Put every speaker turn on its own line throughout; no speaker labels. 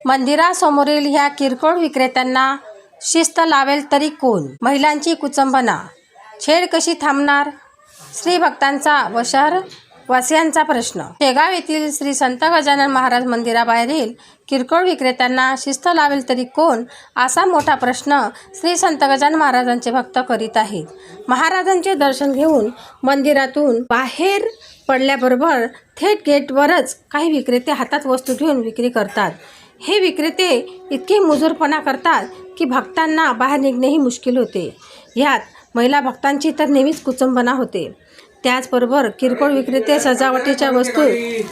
मंदिरासमोरील ह्या किरकोळ विक्रेत्यांना शिस्त लावेल तरी कोण? महिलांची कुचंबना, छेड कशी थांबणार? श्री भक्तांचा व शहरवासियांचा प्रश्न. शेगाव येथील श्री संत गजानन महाराज मंदिराबाहेरील किरकोळ विक्रेत्यांना शिस्त लावेल तरी कोण, असा मोठा प्रश्न श्री संत गजानन महाराजांचे भक्त करीत आहेत. महाराजांचे दर्शन घेऊन मंदिरातून बाहेर पडल्याबरोबर थेट गेटवरच काही विक्रेते हातात वस्तू घेऊन विक्री करतात. हे विक्रेते इतके मुजोरपणा करतात की भक्तांना बाहेर निघणेही मुश्किल होते. यात महिला भक्तांची तर नेहमीच कुचंबना होते. त्याचबरोबर किरकोळ विक्रेते सजावटीच्या वस्तू,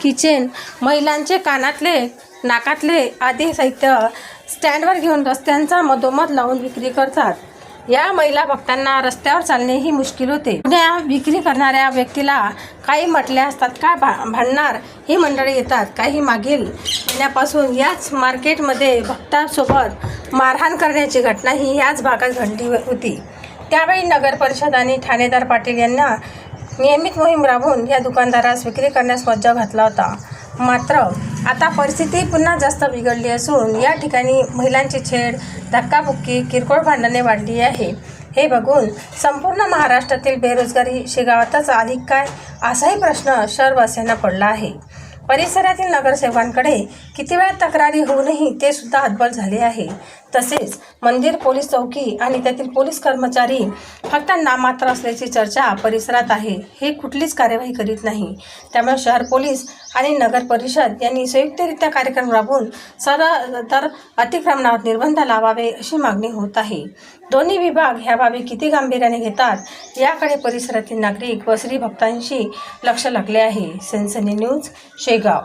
किचन, महिलांचे कानातले, नाकातले आदी साहित्य स्टँडवर घेऊन रस्त्यांचा मधोमध लावून विक्री करतात. या महिला भक्तांना रस्त्यावर चालणेही मुश्किल होते. पुण्या विक्री करणाऱ्या व्यक्तीला काही म्हटले असतात काय भांडणार ही मंडळी येतात. काही मागील महिन्यापासून याच मार्केटमध्ये भक्तांसोबत मारहाण करण्याची घटनाही याच भागात घडली होती. त्यावेळी नगर परिषद आणि ठाणेदार पाटील यांना नियमित मोहीम राबवून या दुकानदारास विक्री करण्यास मज्जा घातला होता. मात्र आता परिस्थिती पुन्हा जास्त बिघडली असून या ठिकाणी महिलांची छेड, धक्काबुक्की, किरकोळ भांडणे वाढली आहे. हे बघून संपूर्ण महाराष्ट्रातील बेरोजगारी शेगावातच आली काय, असाही प्रश्न शहरवासियांना पडला आहे. परिसरातील नगरसेवकांकडे किती वेळा तक्रारी होऊनही ते सुद्धा हतबल झाले आहे. तसेच मंदिर पोलीस चौकी आणि त्यातील पोलीस कर्मचारी फक्त नाममात्र असल्याची चर्चा परिसरात आहे. हे कुठलीच कार्यवाही करीत नाही. त्यामुळे शहर पोलीस आणि नगर परिषद यांनी संयुक्तरित्या कार्यक्रम राबवून तर अतिक्रमणावर निर्बंध लावावे अशी मागणी होत आहे. दोन्ही विभाग ह्या बाबी किती गांभीर्याने घेतात याकडे परिसरातील नागरिक व श्री भक्तांशी लक्ष लागले आहे. सनसनी न्यूज शेगाव.